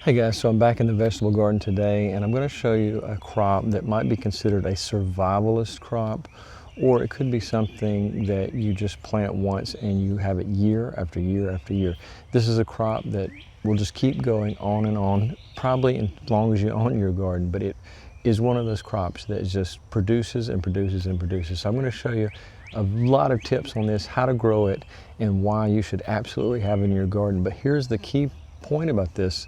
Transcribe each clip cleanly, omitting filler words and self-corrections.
Hey guys, so I'm back in the vegetable garden today and I'm going to show you a crop that might be considered a survivalist crop, or it could be something that you just plant once and you have it year after year after year. This is a crop that will just keep going on and on, probably as long as you own your garden, but it is one of those crops that just produces and produces and produces. So I'm going to show you a lot of tips on this, how to grow it and why you should absolutely have it in your garden. But here's the key point about this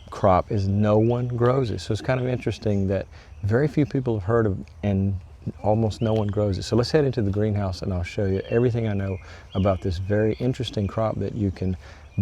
crop is no one grows it. So it's kind of interesting that very few people have heard of and almost no one grows it. So let's head into the greenhouse and I'll show you everything I know about this very interesting crop that you can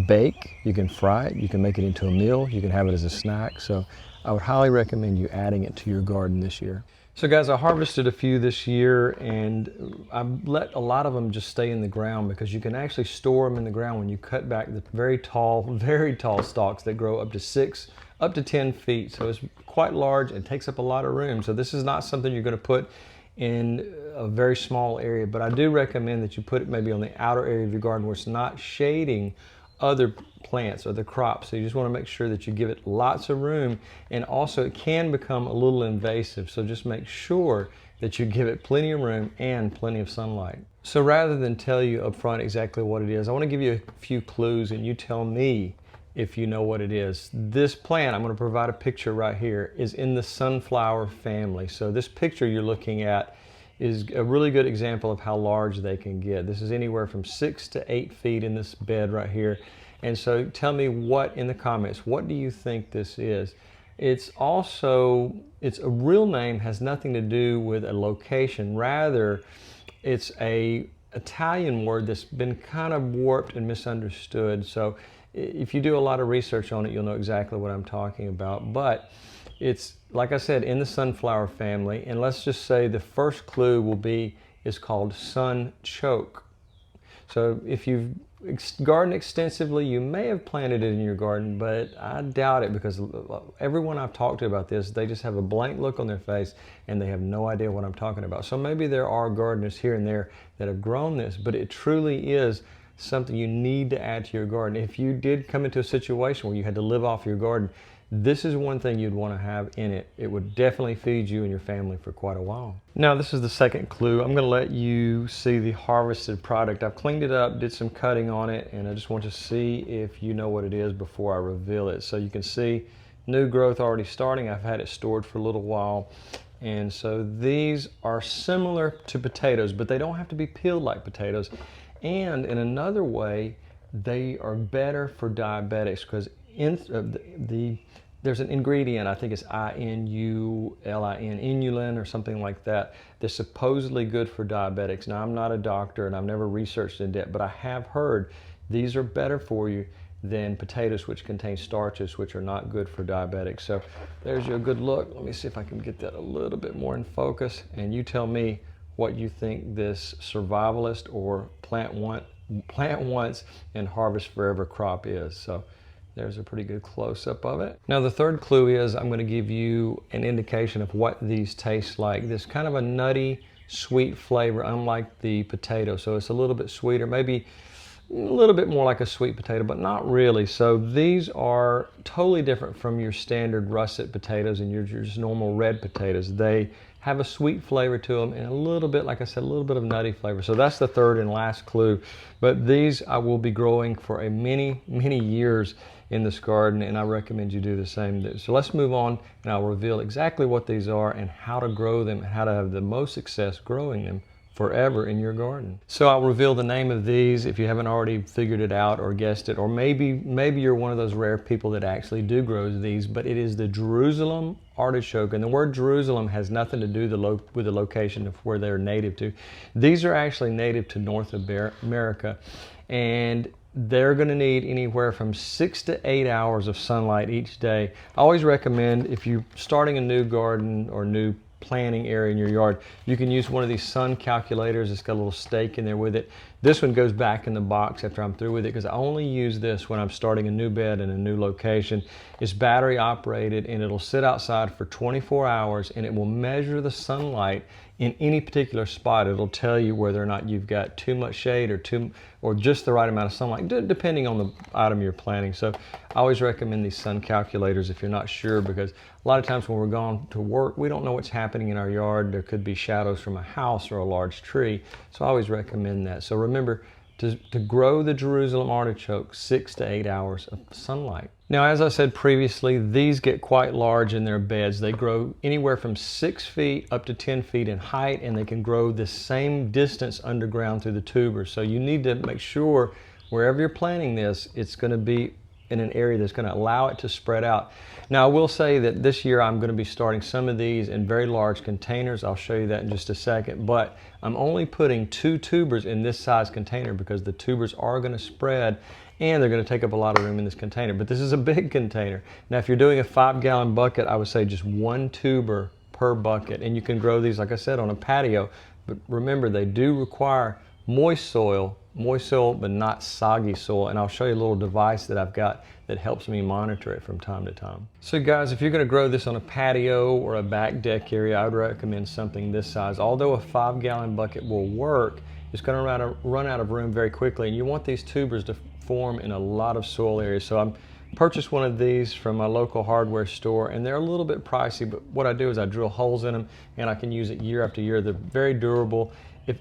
bake, you can fry it, you can make it into a meal, you can have it as a snack. So I would highly recommend you adding it to your garden this year. So guys, I harvested a few this year and I let a lot of them just stay in the ground because you can actually store them in the ground when you cut back the very tall stalks that grow up to 10 feet. So it's quite large and takes up a lot of room. So this is not something you're going to put in a very small area, but I do recommend that you put it maybe on the outer area of your garden where it's not shading other plants or the crops. So you just want to make sure that you give it lots of room, and also it can become a little invasive, so just make sure that you give it plenty of room and plenty of sunlight. So rather than tell you up front exactly what it is, I want to give you a few clues and you tell me if you know what it is. This plant, I'm going to provide a picture right here, is in the sunflower family. So this picture you're looking at is a really good example of how large they can get. This is anywhere from 6 to 8 feet in this bed right here. And so tell me what in the comments, what do you think this is? It's a real name, has nothing to do with a location. Rather, it's a Italian word that's been kind of warped and misunderstood. So if you do a lot of research on it, you'll know exactly what I'm talking about. But it's, like I said, in the sunflower family, and let's just say the first clue is called sunchoke. So if you've gardened extensively, you may have planted it in your garden, but I doubt it because everyone I've talked to about this, they just have a blank look on their face and they have no idea what I'm talking about. So maybe there are gardeners here and there that have grown this, but it truly is something you need to add to your garden. If you did come into a situation where you had to live off your garden, this is one thing you'd want to have in it. It would definitely feed you and your family for quite a while. Now this is the second clue. I'm going to let you see the harvested product. I've cleaned it up, did some cutting on it, and I just want to see if you know what it is before I reveal it. So you can see new growth already starting. I've had it stored for a little while. And so these are similar to potatoes, but they don't have to be peeled like potatoes. And in another way, they are better for diabetics because there's an ingredient, I think it's inulin, inulin or something like that, that's supposedly good for diabetics. Now, I'm not a doctor and I've never researched in depth, but I have heard these are better for you than potatoes, which contain starches, which are not good for diabetics. So there's your good look. Let me see if I can get that a little bit more in focus, and you tell me what you think this survivalist or plant once and harvest forever crop is. So there's a pretty good close-up of it. Now the third clue is I'm going to give you an indication of what these taste like. This kind of a nutty, sweet flavor, unlike the potato. So it's a little bit sweeter, maybe a little bit more like a sweet potato, but not really. So these are totally different from your standard russet potatoes and your just normal red potatoes. They have a sweet flavor to them and a little bit, like I said, a little bit of nutty flavor. So that's the third and last clue. But these I will be growing for many years in this garden, and I recommend you do the same. So let's move on and I'll reveal exactly what these are and how to grow them and how to have the most success growing them forever in your garden. So I'll reveal the name of these if you haven't already figured it out or guessed it, or maybe you're one of those rare people that actually do grow these, but it is the Jerusalem artichoke. And the word Jerusalem has nothing to do with the location of where they're native to. These are actually native to North America, and they're going to need anywhere from 6 to 8 hours of sunlight each day. I always recommend, if you're starting a new garden or new planting area in your yard, you can use one of these sun calculators. It's got a little stake in there with it. This one goes back in the box after I'm through with it because I only use this when I'm starting a new bed in a new location. It's battery operated, and it'll sit outside for 24 hours, and it will measure the sunlight in any particular spot. It'll tell you whether or not you've got too much shade or just the right amount of sunlight, depending on the item you're planting. So I always recommend these sun calculators if you're not sure, because a lot of times when we're going to work, we don't know what's happening in our yard. There could be shadows from a house or a large tree. So I always recommend that. So remember, to grow the Jerusalem artichoke, 6 to 8 hours of sunlight. Now, as I said previously, these get quite large in their beds. They grow anywhere from 6 feet up to 10 feet in height, and they can grow the same distance underground through the tubers. So you need to make sure wherever you're planting this, it's going to be in an area that's going to allow it to spread out. Now, I will say that this year I'm going to be starting some of these in very large containers. I'll show you that in just a second, but I'm only putting 2 tubers in this size container because the tubers are going to spread and they're going to take up a lot of room in this container. But this is a big container. Now, if you're doing a 5-gallon bucket, I would say just 1 tuber per bucket, and you can grow these, like I said, on a patio. But remember, they do require moist soil, but not soggy soil. And I'll show you a little device that I've got that helps me monitor it from time to time. So guys, if you're going to grow this on a patio or a back deck area, I would recommend something this size. Although a 5-gallon bucket will work, it's going to run out of room very quickly, and you want these tubers to form in a lot of soil areas. So I purchased one of these from my local hardware store, and they're a little bit pricey, but what I do is I drill holes in them and I can use it year after year. They're very durable.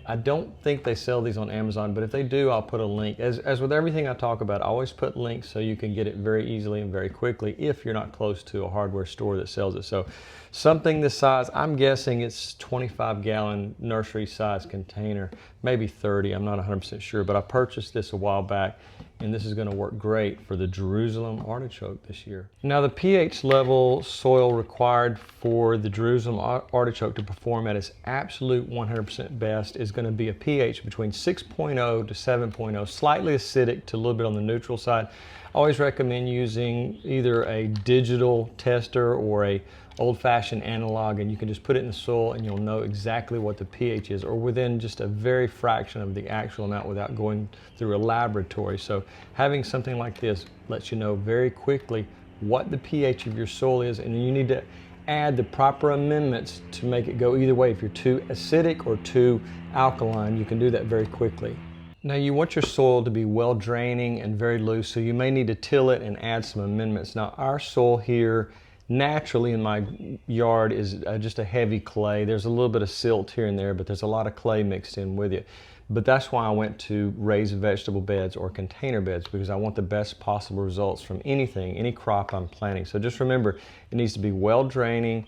I don't think they sell these on Amazon, but if they do, I'll put a link. As with everything I talk about, I always put links so you can get it very easily and very quickly if you're not close to a hardware store that sells it. So something this size, I'm guessing it's 25-gallon nursery size container, maybe 30, I'm not 100% sure, but I purchased this a while back, and this is going to work great for the Jerusalem artichoke this year. Now, the pH level soil required for the Jerusalem artichoke to perform at its absolute 100% best is going to be a pH between 6.0 to 7.0, slightly acidic to a little bit on the neutral side. I always recommend using either a digital tester or a old-fashioned analog, and you can just put it in the soil and you'll know exactly what the pH is, or within just a very fraction of the actual amount without going through a laboratory. So having something like this lets you know very quickly what the pH of your soil is, and you need to add the proper amendments to make it go either way. If you're too acidic or too alkaline, you can do that very quickly. Now, you want your soil to be well draining and very loose, so you may need to till it and add some amendments. Now, our soil here naturally in my yard is just a heavy clay. There's a little bit of silt here and there, but there's a lot of clay mixed in with it. But that's why I went to raised vegetable beds or container beds, because I want the best possible results from anything, any crop I'm planting. So just remember, it needs to be well draining.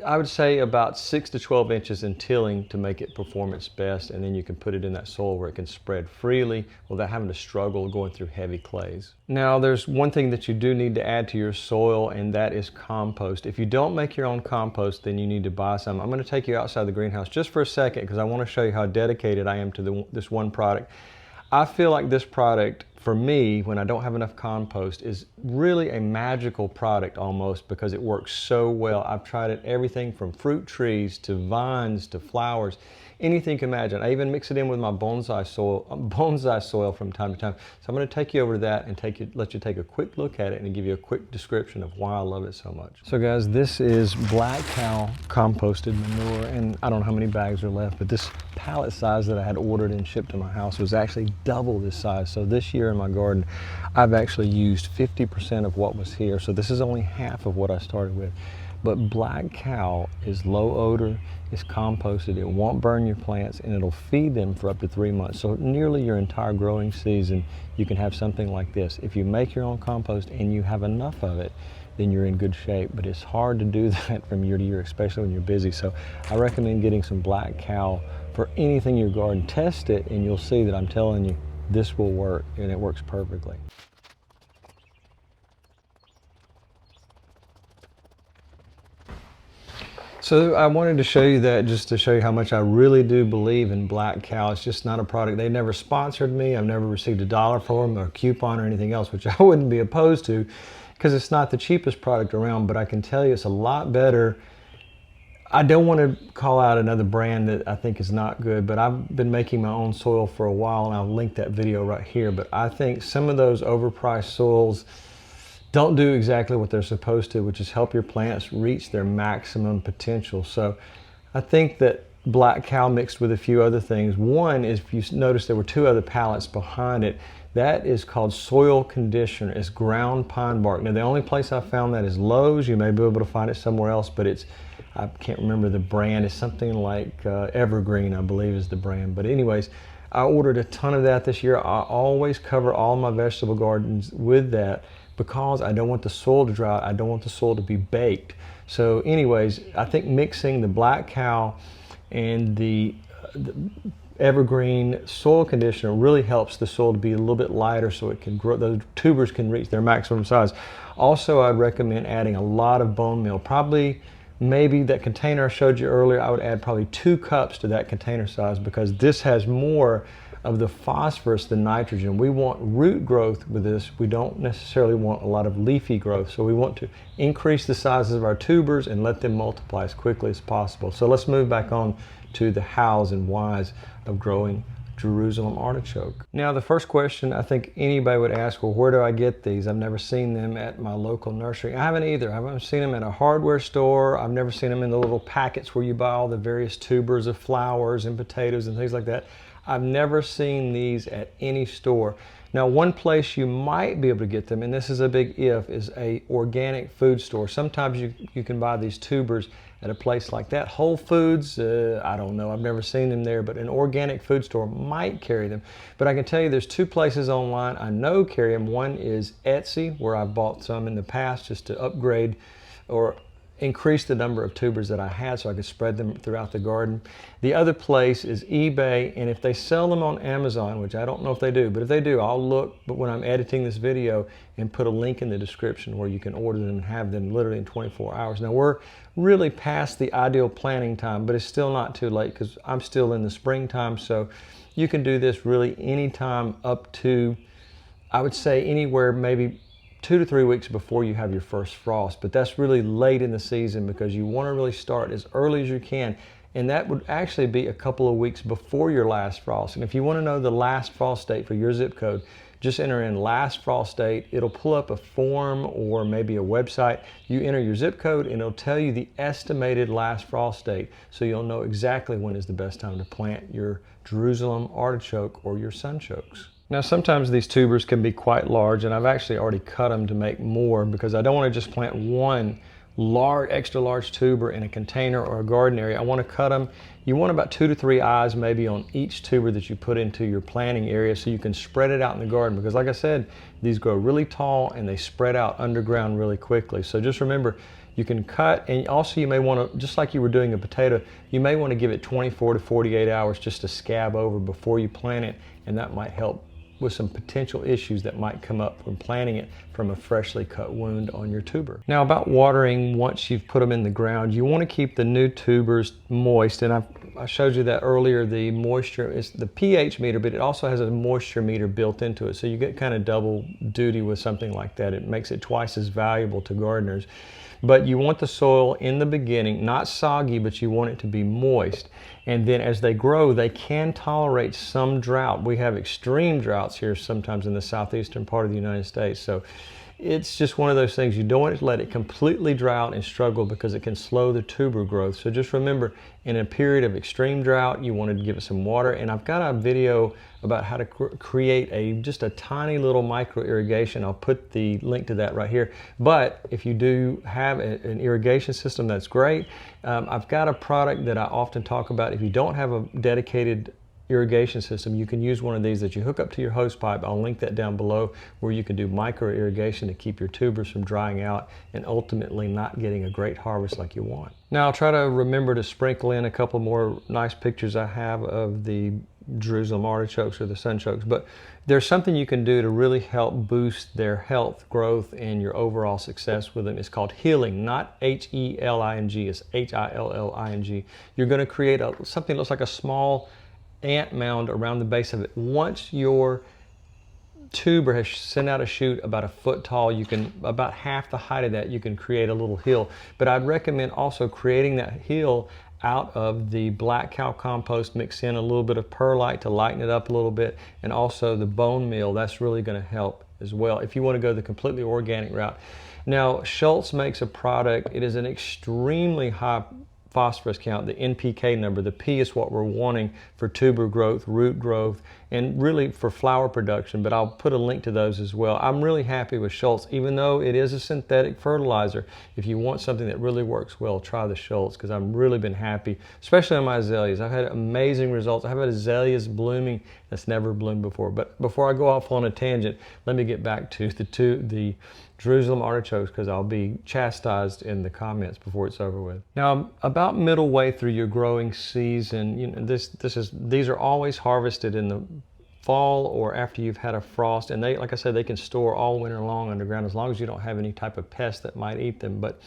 I would say about 6 to 12 inches in tilling to make it perform its best, and then you can put it in that soil where it can spread freely without having to struggle going through heavy clays. Now, there's one thing that you do need to add to your soil, and that is compost. If you don't make your own compost, then you need to buy some. I'm going to take you outside the greenhouse just for a second because I want to show you how dedicated I am to this one product. I feel like this product, for me, when I don't have enough compost, is really a magical product almost, because it works so well. I've tried it everything from fruit trees to vines to flowers, anything you can imagine. I even mix it in with my bonsai soil from time to time. So I'm going to take you over to that and let you take a quick look at it and give you a quick description of why I love it so much. So guys, this is Black Cow composted manure, and I don't know how many bags are left, but this pallet size that I had ordered and shipped to my house was actually double this size. So this year in my garden, I've actually used 50% of what was here. So this is only half of what I started with. But Black Cow is low odor, it's composted, it won't burn your plants, and it'll feed them for up to 3 months. So nearly your entire growing season, you can have something like this. If you make your own compost and you have enough of it, then you're in good shape. But it's hard to do that from year to year, especially when you're busy. So I recommend getting some Black Cow for anything in your garden. Test it and you'll see that I'm telling you, this will work, and it works perfectly. So I wanted to show you that just to show you how much I really do believe in Black Cow. It's just not a product. They never sponsored me. I've never received $1 for them or a coupon or anything else, which I wouldn't be opposed to, because it's not the cheapest product around, but I can tell you it's a lot better. I don't want to call out another brand that I think is not good, but I've been making my own soil for a while, and I'll link that video right here. But I think some of those overpriced soils, don't do exactly what they're supposed to, which is help your plants reach their maximum potential. So I think that black cow mixed with a few other things. One is, if you notice, there were two other pallets behind it. That is called soil conditioner. It's ground pine bark. Now, the only place I found that is Lowe's. You may be able to find it somewhere else, but I can't remember the brand. It's something like Evergreen, I believe, is the brand. But anyways, I ordered a ton of that this year. I always cover all my vegetable gardens with that because I don't want the soil to dry out. I don't want the soil to be baked. So anyways, I think mixing the black cow and the Evergreen soil conditioner really helps the soil to be a little bit lighter so it can grow, those tubers can reach their maximum size. Also, I'd recommend adding a lot of bone meal. Probably, maybe that container I showed you earlier, I would add probably 2 cups to that container size, because this has more of the phosphorus than nitrogen. We want root growth with this. We don't necessarily want a lot of leafy growth. So we want to increase the sizes of our tubers and let them multiply as quickly as possible. So let's move back on to the hows and whys of growing Jerusalem artichoke. Now, the first question I think anybody would ask, well, where do I get these? I've never seen them at my local nursery. I haven't either. I haven't seen them at a hardware store. I've never seen them in the little packets where you buy all the various tubers of flowers and potatoes and things like that. I've never seen these at any store. Now, one place you might be able to get them, and this is a big if, is a organic food store. Sometimes you can buy these tubers at a place like that. Whole Foods, I don't know, I've never seen them there, but an organic food store might carry them. But I can tell you there's 2 places online I know carry them. One is Etsy, where I've bought some in the past just to upgrade or increase the number of tubers that I had so I could spread them throughout the garden. The other place is eBay, and if they sell them on Amazon, which I don't know if they do, but if they do, I'll look but when I'm editing this video and put a link in the description where you can order them and have them literally in 24 hours. Now, we're really past the ideal planting time, but it's still not too late because I'm still in the springtime, so you can do this really anytime up to, I would say, anywhere maybe 2 to 3 weeks before you have your first frost. But that's really late in the season because you want to really start as early as you can. And that would actually be a couple of weeks before your last frost. And if you want to know the last frost date for your zip code, just enter in last frost date. It'll pull up a form or maybe a website. You enter your zip code and it'll tell you the estimated last frost date. So you'll know exactly when is the best time to plant your Jerusalem artichoke or your sunchokes. Now, sometimes these tubers can be quite large, and I've actually already cut them to make more because I don't want to just plant one extra large tuber in a container or a garden area. I want to cut them. You want about 2 to 3 eyes maybe on each tuber that you put into your planting area so you can spread it out in the garden, because like I said, these grow really tall and they spread out underground really quickly. So just remember, you can cut, and also you may want to, just like you were doing a potato, you may want to give it 24 to 48 hours just to scab over before you plant it, and that might help with some potential issues that might come up when planting it from a freshly cut wound on your tuber. Now, about watering once you've put them in the ground, you want to keep the new tubers moist, and I showed you that earlier. The moisture is the pH meter, but it also has a moisture meter built into it, so you get kind of double duty with something like that. It makes it twice as valuable to gardeners. But you want the soil in the beginning not soggy, but you want it to be moist. And then as they grow, they can tolerate some drought. We have extreme droughts here sometimes in the southeastern part of the United States. So it's just one of those things. You don't want to let it completely dry out and struggle because it can slow the tuber growth. So just remember, in a period of extreme drought, you want to give it some water. And I've got a video about how to create just a tiny little micro irrigation. I'll put the link to that right here. But if you do have an irrigation system, that's great. I've got a product that I often talk about. If you don't have a dedicated irrigation system, you can use one of these that you hook up to your hose pipe. I'll link that down below, where you can do micro irrigation to keep your tubers from drying out and ultimately not getting a great harvest like you want. Now, I'll try to remember to sprinkle in a couple more nice pictures I have of the Jerusalem artichokes or the sunchokes, but there's something you can do to really help boost their health, growth, and your overall success with them. It's called healing, not H-E-L-I-N-G, it's H-I-L-L-I-N-G. You're going to create something that looks like a small ant mound around the base of it. Once your tuber has sent out a shoot about a foot tall, you can, about half the height of that, you can create a little hill. But I'd recommend also creating that hill out of the black cow compost. Mix in a little bit of perlite to lighten it up a little bit, and also the bone meal. That's really going to help as well if you want to go the completely organic route. Now, Schultz makes a product, it is an extremely high phosphorus count, the NPK number. The P is what we're wanting for tuber growth, root growth, and really for flower production, but I'll put a link to those as well. I'm really happy with Schultz, even though it is a synthetic fertilizer. If you want something that really works well, try the Schultz, because I've really been happy, especially on my azaleas. I've had amazing results. I've had azaleas blooming that's never bloomed before. But before I go off on a tangent, let me get back to the Jerusalem artichokes, because I'll be chastised in the comments before it's over with. Now, about middle way through your growing season, you know, these are always harvested in the fall or after you've had a frost, and they, like I said, they can store all winter long underground as long as you don't have any type of pest that might eat them. But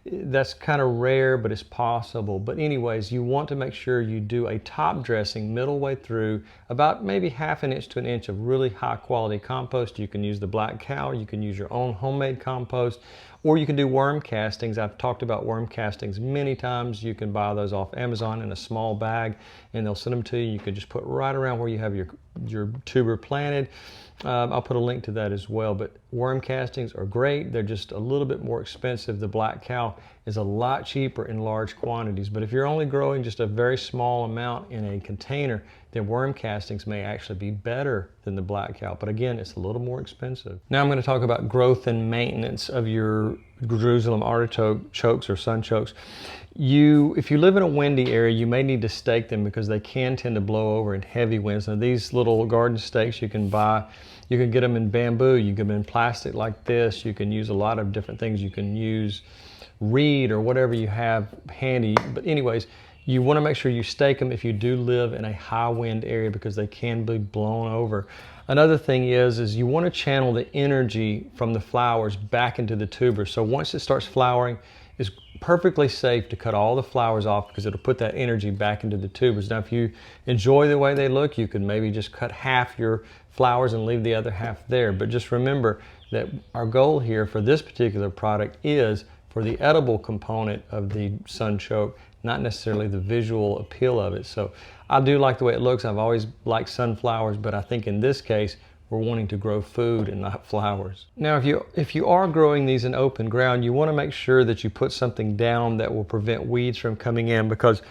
that's kind of rare, but it's possible. But anyways, you want to make sure you do a top dressing middle way through, about maybe ½ inch to an inch of really high quality compost. You can use the Black Cow, you can use your own homemade compost, or you can do worm castings. I've talked about worm castings many times. You can buy those off Amazon in a small bag and they'll send them to you. You can just put right around where you have your tuber planted. I'll put a link to that as well, but worm castings are great. They're just a little bit more expensive. The Black Cow is a lot cheaper in large quantities, but if you're only growing just a very small amount in a container, then worm castings may actually be better than the Black Cow, but again, it's a little more expensive. Now I'm going to talk about growth and maintenance of your Jerusalem artichokes or sunchokes. If you live in a windy area, you may need to stake them because they can tend to blow over in heavy winds. Now these little garden stakes you can buy, you can get them in bamboo, you get them in plastic like this, you can use a lot of different things. You can use reed or whatever you have handy. But anyways, you want to make sure you stake them if you do live in a high wind area because they can be blown over. Another thing is you want to channel the energy from the flowers back into the tubers. So once it starts flowering, it's perfectly safe to cut all the flowers off because it'll put that energy back into the tubers. Now, if you enjoy the way they look, you can maybe just cut half your flowers and leave the other half there. But just remember that our goal here for this particular product is for the edible component of the sunchoke, not necessarily the visual appeal of it. So I do like the way it looks. I've always liked sunflowers, but I think in this case, we're wanting to grow food and not flowers. Now, if you are growing these in open ground, you want to make sure that you put something down that will prevent weeds from coming in, because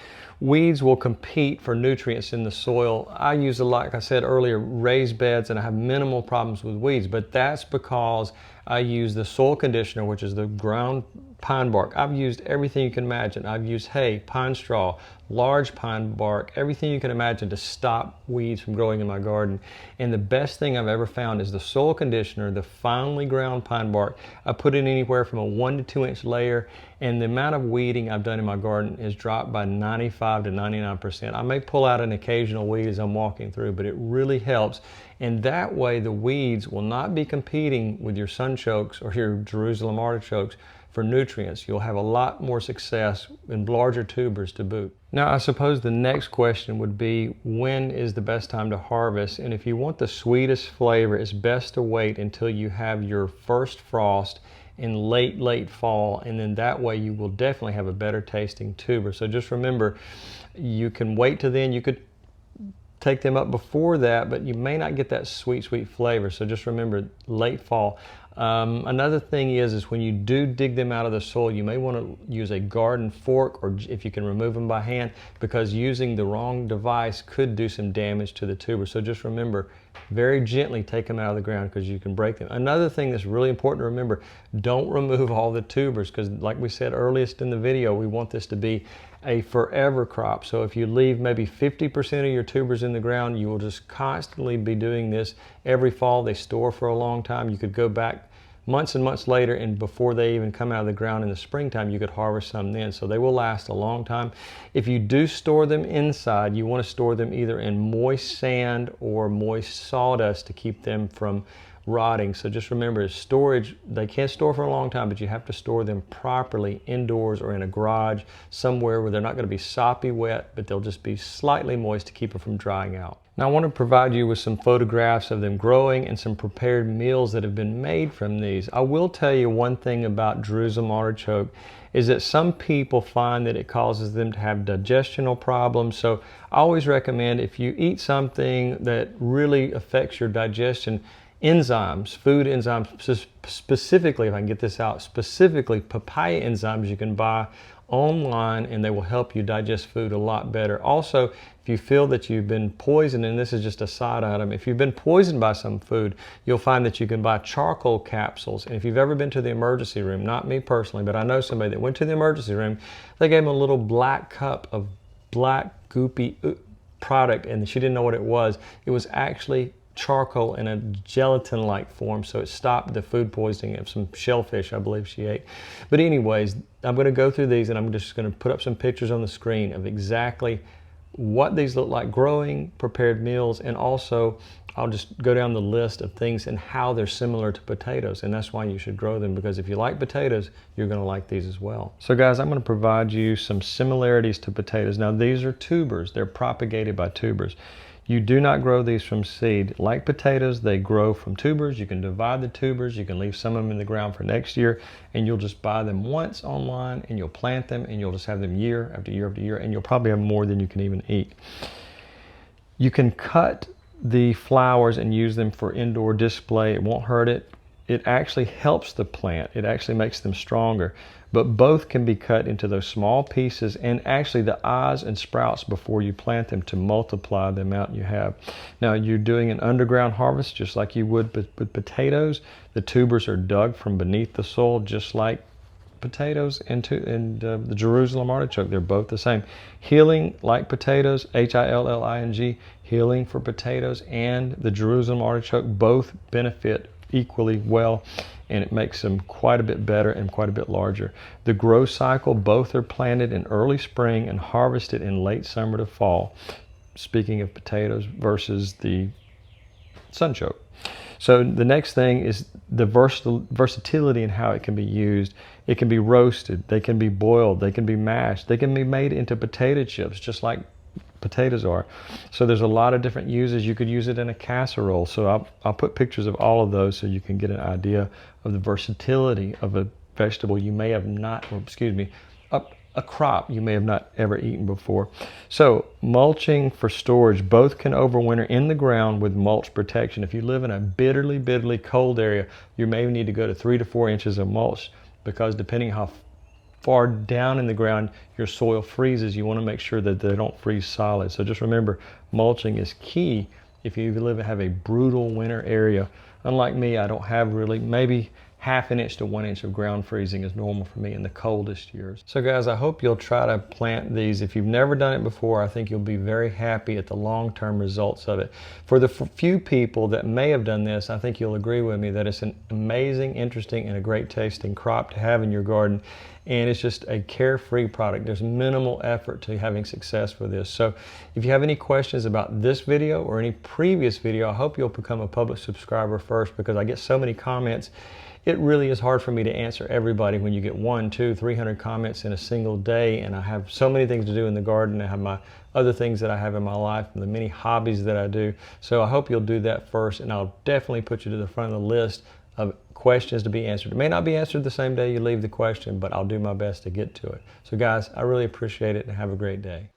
weeds will compete for nutrients in the soil. I use, like I said earlier, raised beds, and I have minimal problems with weeds, but that's because I use the soil conditioner, which is the ground pine bark. I've used everything you can imagine. I've used hay, pine straw, large pine bark, everything you can imagine to stop weeds from growing in my garden. And the best thing I've ever found is the soil conditioner, the finely ground pine bark. I put it anywhere from a 1 to 2 inch layer, and the amount of weeding I've done in my garden has dropped by 95 to 99%. I may pull out an occasional weed as I'm walking through, but it really helps. And that way the weeds will not be competing with your sunchokes or your Jerusalem artichokes for nutrients. You'll have a lot more success in larger tubers to boot. Now, I suppose the next question would be, when is the best time to harvest? And if you want the sweetest flavor, it's best to wait until you have your first frost in late fall, and then that way you will definitely have a better tasting tuber. So just remember, you can wait till then. You could take them up before that, but you may not get that sweet flavor. So just remember, late fall. Another thing is when you do dig them out of the soil, you may want to use a garden fork, or if you can remove them by hand, because using the wrong device could do some damage to the tuber. So just remember, very gently take them out of the ground because you can break them. Another thing that's really important to remember, don't remove all the tubers, because like we said earliest in the video, we want this to be a forever crop. So if you leave maybe 50% of your tubers in the ground, you will just constantly be doing this every fall. They store for a long time. You could go back months and months later, and before they even come out of the ground in the springtime, you could harvest some then. So they will last a long time. If you do store them inside, you want to store them either in moist sand or moist sawdust to keep them from rotting. So just remember, storage, they can't store for a long time, but you have to store them properly indoors or in a garage somewhere where they're not going to be soppy wet, but they'll just be slightly moist to keep it from drying out. Now I want to provide you with some photographs of them growing and some prepared meals that have been made from these. I will tell you one thing about Jerusalem artichoke is that some people find that it causes them to have digestional problems. So I always recommend, if you eat something that really affects your digestion, enzymes, food enzymes, specifically, if I can get this out, specifically papaya enzymes you can buy online, and they will help you digest food a lot better. Also, if you feel that you've been poisoned, and this is just a side item, if you've been poisoned by some food, you'll find that you can buy charcoal capsules. And if you've ever been to the emergency room, not me personally, but I know somebody that went to the emergency room, they gave them a little black cup of black goopy product, and she didn't know what it was. It was actually charcoal in a gelatin-like form, so it stopped the food poisoning of some shellfish I believe she ate. But anyways, I'm going to go through these, and I'm just going to put up some pictures on the screen of exactly what these look like growing prepared meals, and also I'll just go down the list of things and how they're similar to potatoes, and that's why you should grow them, because if you like potatoes, you're going to like these as well. So guys, I'm going to provide you some similarities to potatoes. Now these are tubers. They're propagated by tubers. You do not grow these from seed. Like potatoes, they grow from tubers. You can divide the tubers. You can leave some of them in the ground for next year, and you'll just buy them once online, and you'll plant them, and you'll just have them year after year after year, and you'll probably have more than you can even eat. You can cut the flowers and use them for indoor display. It won't hurt it. It actually helps the plant. It actually makes them stronger. But both can be cut into those small pieces, and actually the eyes and sprouts before you plant them to multiply the amount you have. Now you're doing an underground harvest just like you would with potatoes. The tubers are dug from beneath the soil just like potatoes and the Jerusalem artichoke. They're both the same. Healing like potatoes, Hilling, healing for potatoes and the Jerusalem artichoke both benefit equally well, and it makes them quite a bit better and quite a bit larger. The growth cycle, both are planted in early spring and harvested in late summer to fall. Speaking of potatoes versus the sunchoke. So the next thing is the versatility in how it can be used. It can be roasted, they can be boiled, they can be mashed, they can be made into potato chips just like potatoes are. So there's a lot of different uses. You could use it in a casserole. So I'll put pictures of all of those so you can get an idea of the versatility of a vegetable you may have not, or excuse me, a crop you may have not ever eaten before. So mulching for storage, both can overwinter in the ground with mulch protection. If you live in a bitterly cold area, you may need to go to 3 to 4 inches of mulch, because depending how far down in the ground your soil freezes, you want to make sure that they don't freeze solid. So just remember, mulching is key if you have a brutal winter area. Unlike me, I don't have really, maybe ½ inch to 1 inch of ground freezing is normal for me in the coldest years. So guys, I hope you'll try to plant these. If you've never done it before, I think you'll be very happy at the long-term results of it. For the few people that may have done this, I think you'll agree with me that it's an amazing, interesting, and a great tasting crop to have in your garden. And it's just a carefree product. There's minimal effort to having success with this. So if you have any questions about this video or any previous video, I hope you'll become a public subscriber first, because I get so many comments. It really is hard for me to answer everybody when you get 100, 200, 300 comments in a single day, and I have so many things to do in the garden. I have my other things that I have in my life and the many hobbies that I do. So I hope you'll do that first, and I'll definitely put you to the front of the list of questions to be answered. It may not be answered the same day you leave the question, but I'll do my best to get to it. So guys, I really appreciate it, and have a great day.